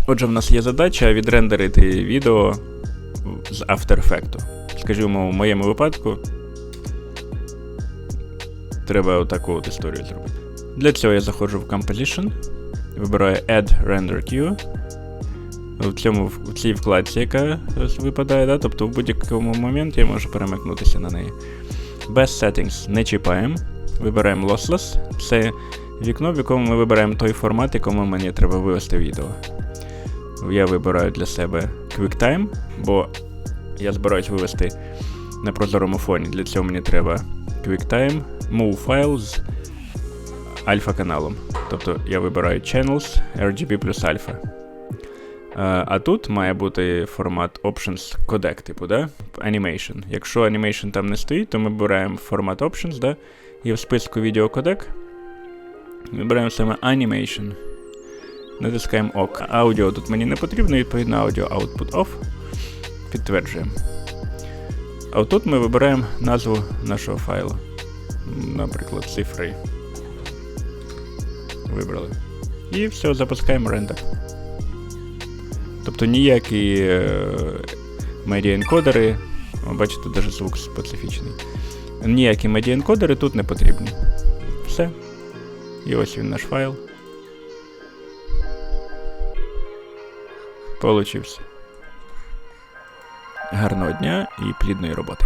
Отже, в нас є задача відрендерити відео з After Effects. Скажімо, в моєму випадку треба отаку от історію зробити. Для цього я заходжу в Composition, вибираю Add Render Queue. В цій вкладці, яка випадає, да? Тобто в будь-якому моменті я можу перемикнутися на неї. Best Settings не чіпаємо. Вибираємо Lossless. Це вікно, в якому ми вибираємо той формат, якому мені треба вивести відео. Я вибираю для себе QuickTime, бо я збираюсь вивести на прозорому фоні. Для цього мені треба QuickTime, Move File з альфа-каналом. Тобто я вибираю Channels, RGB плюс Alpha. А тут має бути формат Options Codec, типу, да? Animation. Якщо Animation там не стоїть, то ми вибираємо формат Options, да? І в списку Video Codec вибираємо саме Animation. Натискаємо ОК. Аудіо тут мені не потрібно, відповідно Audio Output Off. Підтверджуємо. А тут ми вибираємо назву нашого файлу. Наприклад, цифри. Вибрали. І все, запускаємо рендер. Тобто ніякі медіаенкодери, бачите, навіть звук специфічний. Ніякі медіаенкодери тут не потрібні. Все. І ось він наш файл. Получився. Гарного дня і плідної роботи.